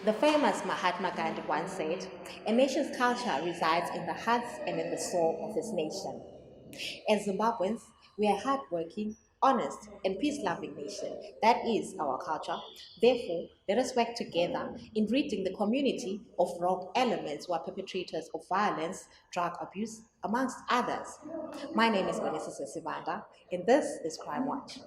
The famous Mahatma Gandhi once said, "A nation's culture resides in the hearts and in the soul of its nation." As Zimbabweans, we are a hardworking, honest, and peace-loving nation. That is our culture. Therefore, let us work together in ridding the community of rogue elements who are perpetrators of violence, drug abuse, amongst others. My name is Vanessa Sesibanda, and this is Crime Watch.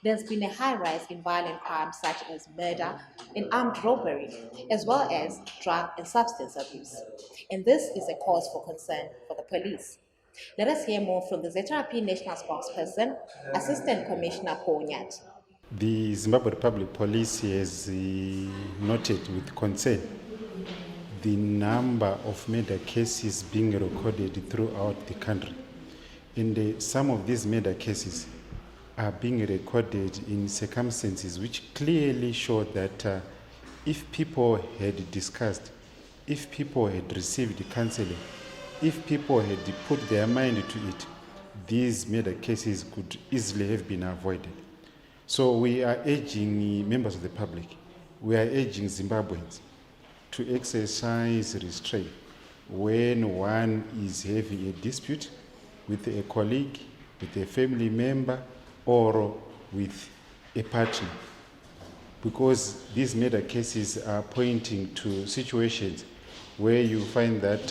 There's been a high rise in violent crimes such as murder and armed robbery, as well as drug and substance abuse. And this is a cause for concern for the police. Let us hear more from the ZRP National Spokesperson, Assistant Commissioner Paul Nyati. The Zimbabwe Republic Police has noted with concern the number of murder cases being recorded throughout the country. And some of these murder cases are being recorded in circumstances which clearly show that if people had discussed, if people had received counseling, if people had put their mind to it, these murder cases could easily have been avoided. So we are urging members of the public, we are urging Zimbabweans to exercise restraint when one is having a dispute with a colleague, with a family member, or with a partner, because these murder cases are pointing to situations where you find that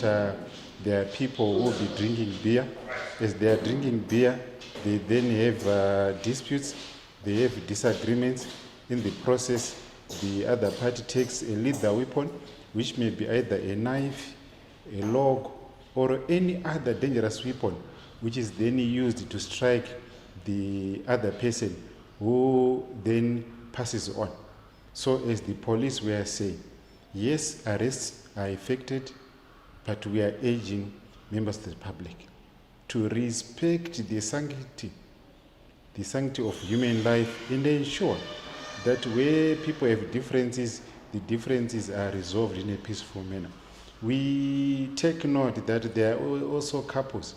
there are people who will be drinking beer. As they are drinking beer, they then have disputes, they have disagreements. In the process, the other party takes a lethal weapon, which may be either a knife, a log, or any other dangerous weapon, which is then used to strike the other person, who then passes on. So as the police were saying, yes, arrests are effected, but we are urging members of the public to respect the sanctity of human life and ensure that where people have differences, the differences are resolved in a peaceful manner. We take note that there are also couples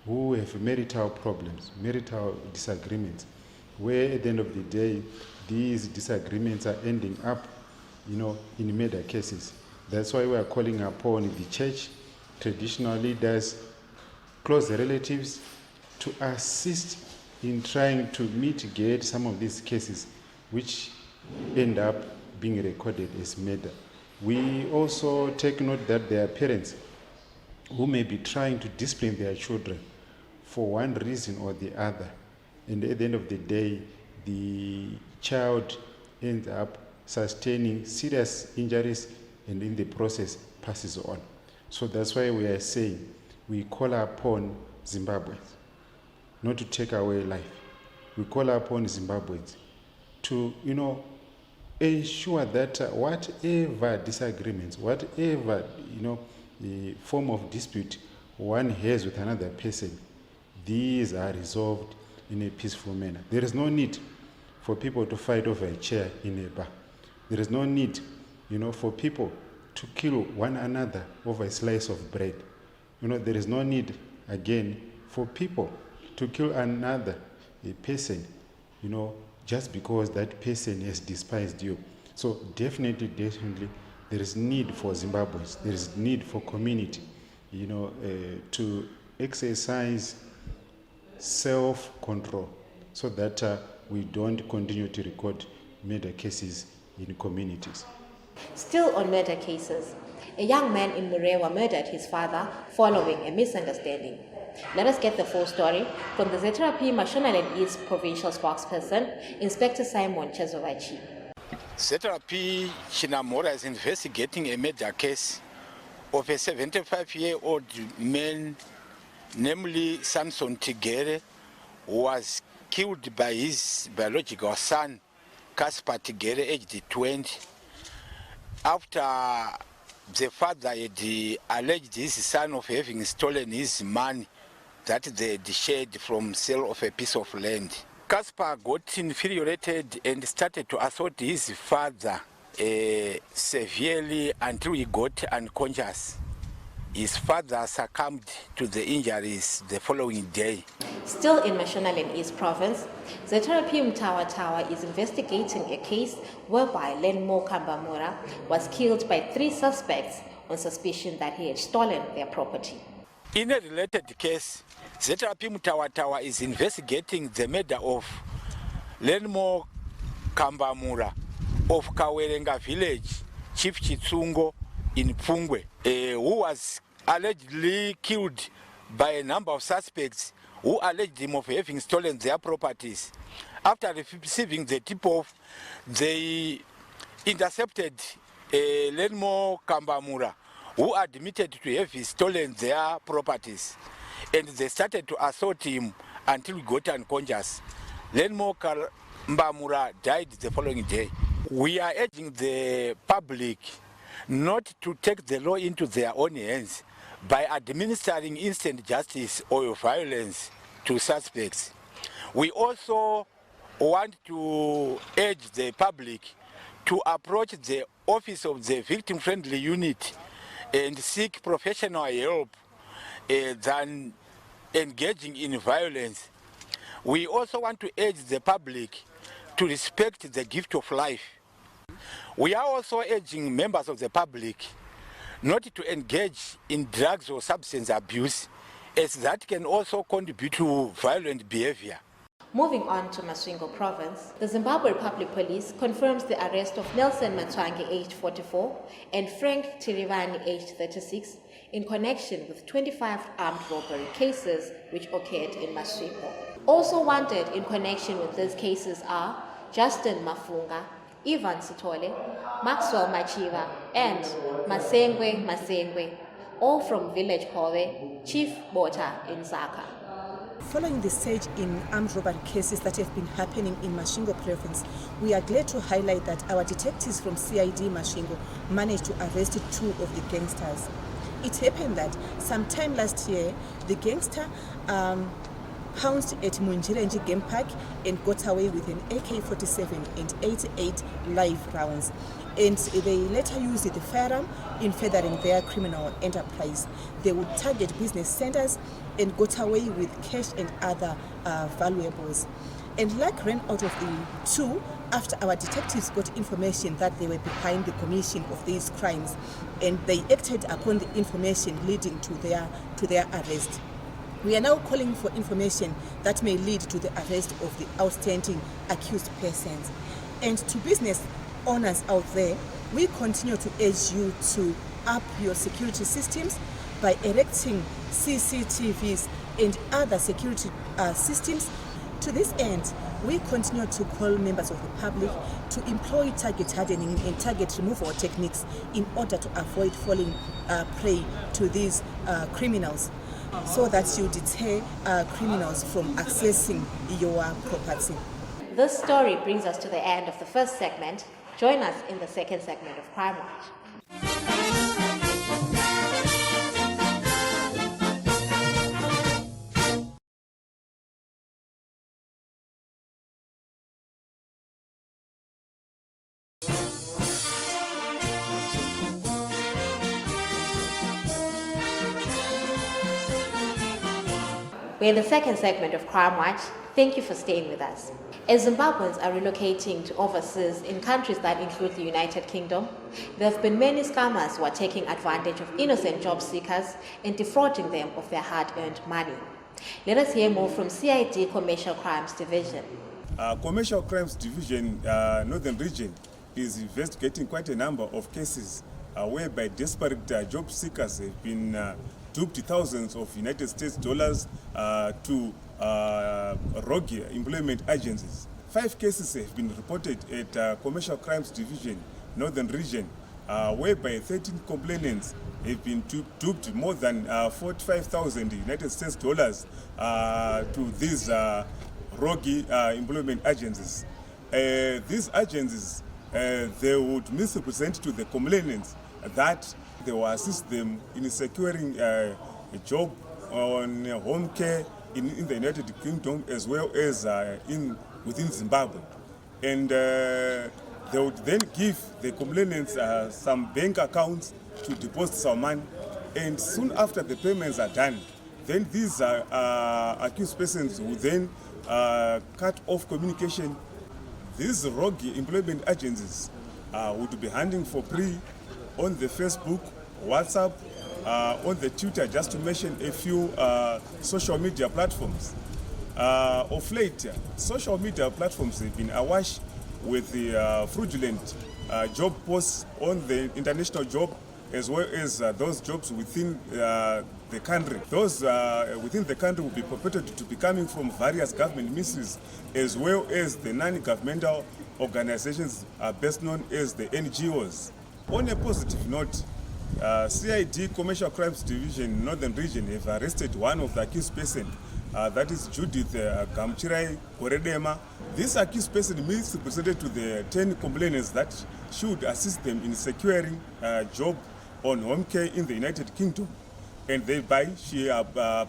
who have marital problems, marital disagreements, where at the end of the day, these disagreements are ending up, in murder cases. That's why we are calling upon the church, traditional leaders, close relatives, to assist in trying to mitigate some of these cases which end up being recorded as murder. We also take note that there are parents who may be trying to discipline their children for one reason or the other, and at the end of the day, the child ends up sustaining serious injuries and in the process passes on. So that's why we are saying we call upon Zimbabweans not to take away life. We call upon Zimbabweans to, ensure that whatever disagreements, whatever, form of dispute one has with another person, these are resolved in a peaceful manner. There is no need for people to fight over a chair in a bar. There is no need, for people to kill one another over a slice of bread. There is no need, again, for people to kill another person, just because that person has despised you. So definitely, there is need for Zimbabweans, there is need for community, to exercise self-control so that we don't continue to record murder cases in communities. Still on murder cases, a young man in Murewa murdered his father following a misunderstanding. Let us get the full story from the ZRP Mashonaland East Provincial Spokesperson, Inspector Simon Chezovachi. ZRP Chinamora is investigating a murder case of a 75-year-old man, namely Samson Tigere, who was killed by his biological son, Caspar Tigere, aged 20, after the father had alleged his son of having stolen his money that they had shared from sale of a piece of land. Caspar got infuriated and started to assault his father severely until he got unconscious. his father succumbed to the injuries the following day. Still in Mashonaland East Province, Zetarapi Mtawa is investigating a case whereby Lenmo Kambamura was killed by 3 suspects on suspicion that he had stolen their property. In a related case, Zetarapi Mtawa is investigating the murder of Lenmo Kambamura of Kawerenga village, Chief Chitsungo in Pungwe, who was allegedly killed by a number of suspects who alleged him of having stolen their properties. After receiving the tip-off, they intercepted Lenmo Kambamura, who admitted to have stolen their properties, and they started to assault him until he got unconscious. Lenmo Kambamura died the following day. We are urging the public not to take the law into their own hands by administering instant justice or violence to suspects. We also want to urge the public to approach the office of the victim-friendly unit and seek professional help than engaging in violence. We also want to urge the public to respect the gift of life. We are also urging members of the public not to engage in drugs or substance abuse, as that can also contribute to violent behavior. Moving on to Masvingo Province, the Zimbabwe Republic Police confirms the arrest of Nelson Matwangi, aged 44, and Frank Tirivani, aged 36, in connection with 25 armed robbery cases which occurred in Masvingo. Also wanted in connection with these cases are Justin Mafunga, Ivan Sitole, Maxwell Machiva, and Masengwe, all from Village Hove, Chief Bota in Zaka. Following the surge in armed robbery cases that have been happening in Masvingo Province, we are glad to highlight that our detectives from CID Masvingo managed to arrest 2 of the gangsters. It happened that sometime last year, the gangster pounced at Munjirenji Game Park and got away with an AK-47 and 88 live rounds. And they later used the firearm in furthering their criminal enterprise. They would target business centers and got away with cash and other valuables. And luck ran out of the 2 after our detectives got information that they were behind the commission of these crimes, and they acted upon the information leading to their arrest. We are now calling for information that may lead to the arrest of the outstanding accused persons. And to business owners out there, we continue to urge you to up your security systems by erecting CCTVs and other security systems. To this end, we continue to call members of the public to employ target hardening and target removal techniques in order to avoid falling prey to these criminals, so that you deter criminals from accessing your property. This story brings us to the end of the first segment. Join us in the second segment of Crime Watch. We're in the second segment of Crime Watch. Thank you for staying with us. As Zimbabweans are relocating to overseas in countries that include the United Kingdom, there have been many scammers who are taking advantage of innocent job seekers and defrauding them of their hard-earned money. Let us hear more from CID Commercial Crimes Division. Commercial Crimes Division, Northern Region, is investigating quite a number of cases whereby desperate job seekers have been duped thousands of United States dollars to rogue employment agencies. 5 cases have been reported at Commercial Crimes Division, Northern Region, whereby 13 complainants have been duped more than 45,000 United States dollars to these rogue employment agencies. These agencies, they would misrepresent to the complainants that they will assist them in securing a job on home care in the United Kingdom as well as within Zimbabwe. And they would then give the complainants some bank accounts to deposit some money, And soon after the payments are done, then these accused persons will then cut off communication. These rogue employment agencies would be handing for free on the Facebook, WhatsApp, on the Twitter, just to mention a few social media platforms. Of late, social media platforms have been awash with the fraudulent job posts on the international job, as well as those jobs within the country. Those within the country will be purported to be coming from various government ministries, as well as the non-governmental organizations best known as the NGOs. On a positive note, CID Commercial Crimes Division Northern Region have arrested one of the accused persons, that is Judith Gamchirai Koredema. This accused person means presented to the 10 complainants that should assist them in securing a job on home care in the United Kingdom. And thereby she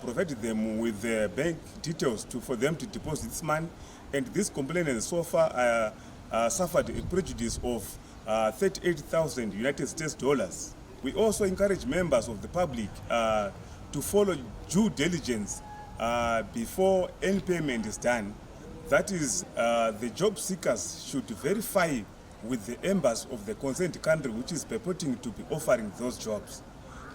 provided them with the bank details for them to deposit this money. And this complainant so far suffered a prejudice of 38,000 United States dollars. We also encourage members of the public to follow due diligence before any payment is done. That is, the job seekers should verify with the embassy of the concerned country which is purporting to be offering those jobs.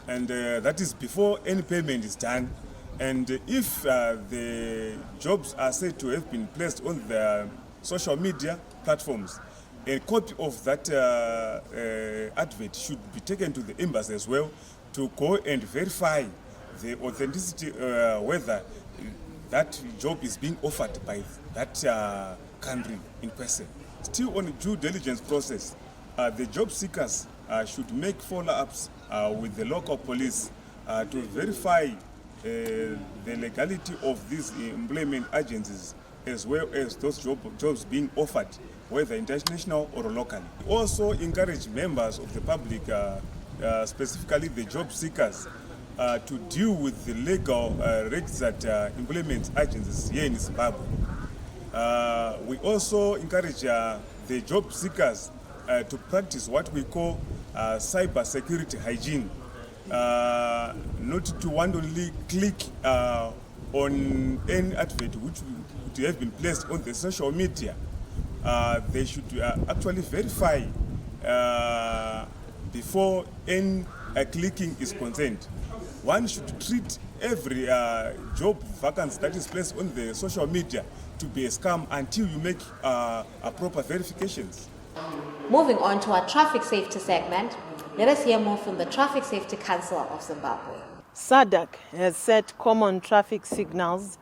And that is before any payment is done. And if the jobs are said to have been placed on the social media platforms, a copy of that advert should be taken to the embassy as well to go and verify the authenticity, whether that job is being offered by that country in question. Still on the due diligence process, the job seekers should make follow-ups with the local police to verify the legality of these employment agencies, as well as those jobs being offered, whether international or locally. We also encourage members of the public, specifically the job seekers, to deal with the legal registered employment agencies here in Zimbabwe. We also encourage the job seekers to practice what we call cyber security hygiene, not to wantonly click on any advert which would have been placed on the social media. They should actually verify before any clicking is concerned. One should treat every job vacancy that is placed on the social media to be a scam until you make proper verifications. Moving on to our traffic safety segment, let us hear more from the Traffic Safety Council of Zimbabwe. SADC has set common traffic signals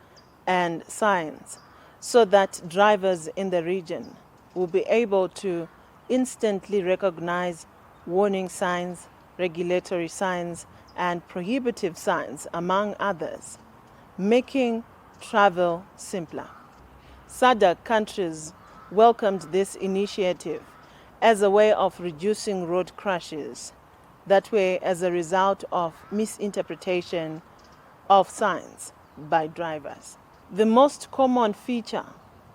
and signs so that drivers in the region will be able to instantly recognize warning signs, regulatory signs, and prohibitive signs, among others, making travel simpler. SADC countries welcomed this initiative as a way of reducing road crashes that were as a result of misinterpretation of signs by drivers. The most common feature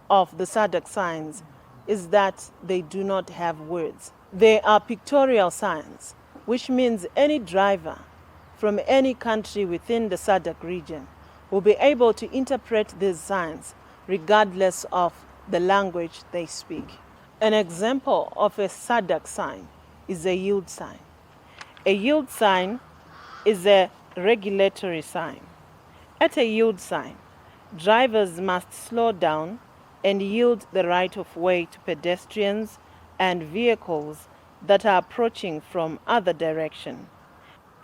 of the SADC signs is that they do not have words. They are pictorial signs, which means any driver from any country within the SADC region will be able to interpret these signs regardless of the language they speak. An example of a SADC sign is a yield sign. A yield sign is a regulatory sign. At a yield sign, drivers must slow down and yield the right of way to pedestrians and vehicles that are approaching from other direction.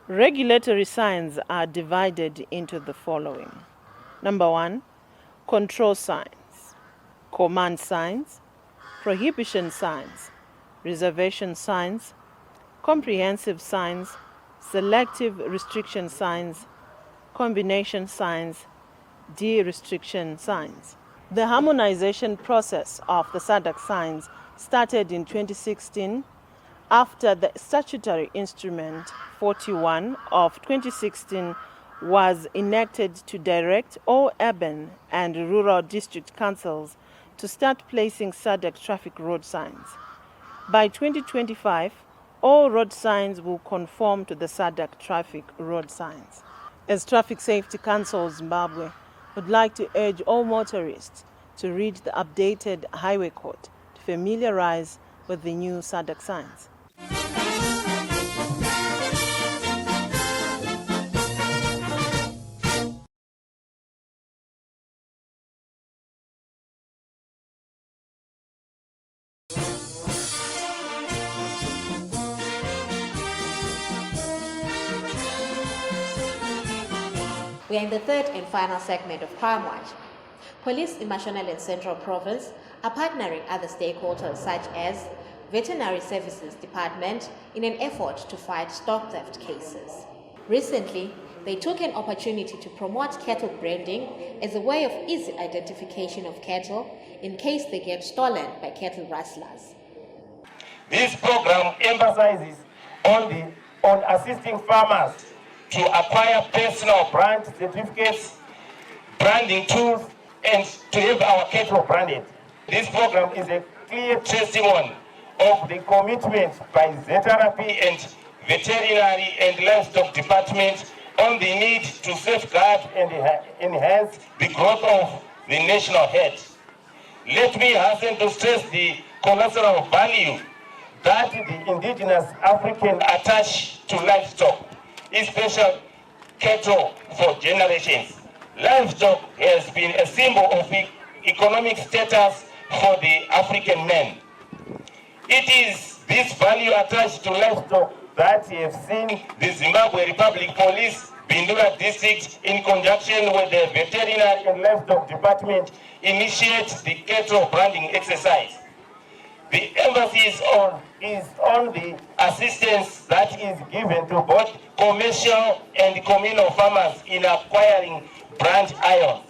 Regulatory signs are divided into the following. Number 1, control signs, command signs, prohibition signs, reservation signs, comprehensive signs, selective restriction signs, combination signs, de-restriction signs. The harmonization process of the SADC signs started in 2016 after the statutory instrument 41 of 2016 was enacted to direct all urban and rural district councils to start placing SADC traffic road signs. By 2025, all road signs will conform to the SADC traffic road signs. As Traffic Safety Council Zimbabwe would like to urge all motorists to read the updated Highway Code to familiarize with the new SADC signs. We are in the third and final segment of Crime Watch. Police in Mashonaland Central Province are partnering other stakeholders such as Veterinary Services Department in an effort to fight stock theft cases. Recently, they took an opportunity to promote cattle branding as a way of easy identification of cattle in case they get stolen by cattle rustlers. This program emphasizes on assisting farmers to acquire personal brand certificates, branding tools, and to have our cattle branded. This program is a clear testimony of the commitment by ZRP and Veterinary and Livestock Department on the need to safeguard and enhance the growth of the national herd. Let me hasten to stress the collateral value that the indigenous African attach to livestock, especially cattle for generations. Livestock has been a symbol of economic status for the African man. It is this value attached to livestock that have seen the Zimbabwe Republic Police, Bindura District, in conjunction with the Veterinary and Livestock Department, initiate the cattle branding exercise. The emphasis is on the assistance that is given to both commercial and communal farmers in acquiring brand iron.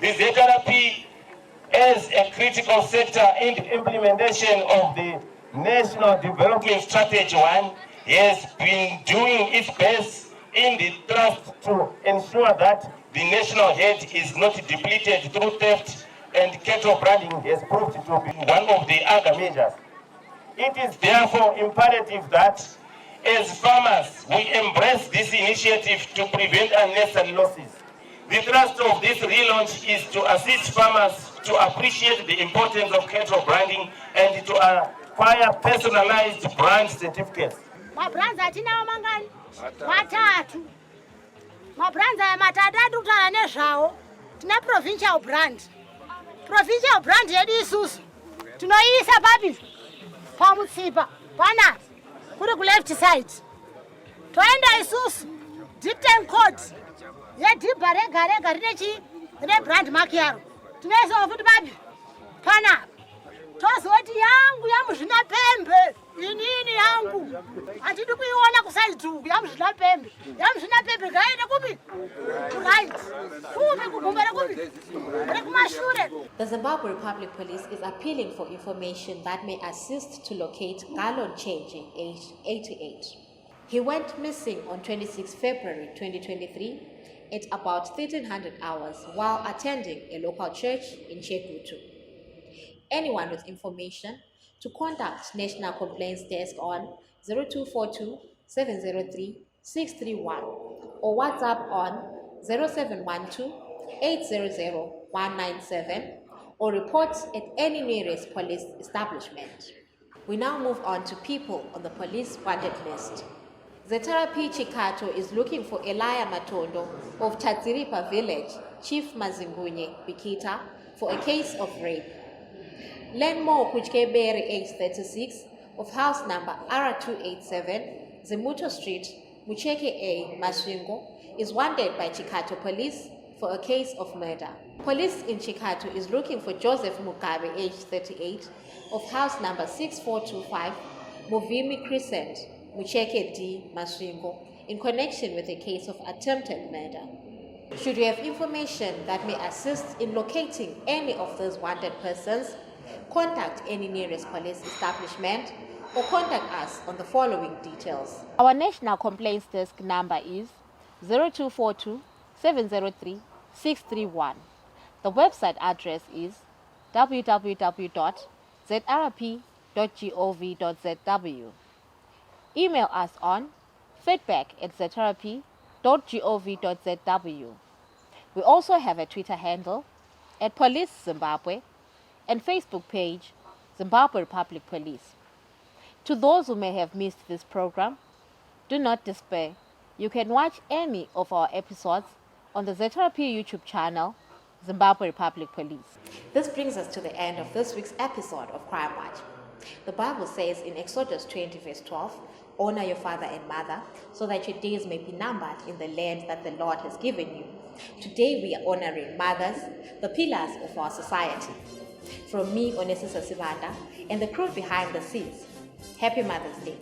The ZRP, as a critical sector in the implementation of the National Development Strategy 1, has been doing its best in the thrust to ensure that the national herd is not depleted through theft, and cattle branding has proved to be one of the other measures. It is therefore imperative that as farmers we embrace this initiative to prevent unnecessary losses. The thrust of this relaunch is to assist farmers to appreciate the importance of cattle branding and to acquire personalized brand certificates. Mabrands atinawo mangani? Matatu. Mabrands aya matatu kutana nezvawo. Tina provincial brand. Provincial brand yedu isusu tinoiisa papi pamutsipa pana kuri ku left side. Toenda isusu deep time code yedhibha rega rega rine brand mark yaro. Tinoisa futi papi pana tozoti yangu yamuzvinapembe inini yangu atidi kuiona kusaidzungu yamuzvinapembe gaende kupi right kupi kugumbere kupi rekumashure. The Zimbabwe Republic Police is appealing for information that may assist to locate Galon Changing, age 88. He went missing on 26 February 2023 at about 1300 hours while attending a local church in Chekutu. Anyone with information to contact National Complaints Desk on 0242 703 631 or WhatsApp on 0712 800 197 or report at any nearest police establishment. We now move on to people on the police wanted list. ZRP Chikato is looking for Elia Matondo of Tatsiripa Village, Chief Mazingunye Bikita, for a case of rape. Lenmo Kuchkebere, age 36, of house number R287, Zimuto Street, Mucheke A, Masvingo, is wanted by Chikato Police for a case of murder. Police in Chikato is looking for Joseph Mugabe, age 38, of house number 6425, Movimi Crescent, Mucheke D, Masvingo, in connection with a case of attempted murder. Should you have information that may assist in locating any of those wanted persons, contact any nearest police establishment or contact us on the following details. Our National Complaints Desk number is 0242 703 631. The website address is www.zrp.gov.zw. Email us on feedback@zetherapy.gov.zw. We also have a Twitter handle @Police Zimbabwe and Facebook page Zimbabwe Republic Police. To those who may have missed this program, do not despair. You can watch any of our episodes on the Zetherapy YouTube channel, Zimbabwe Republic Police. This brings us to the end of this week's episode of Crime Watch. The Bible says in Exodus 20 verse 12, honor your father and mother so that your days may be numbered in the land that the Lord has given you. Today we are honoring mothers, the pillars of our society. From me, Onesisa Sibanda, and the crew behind the scenes, Happy Mother's Day.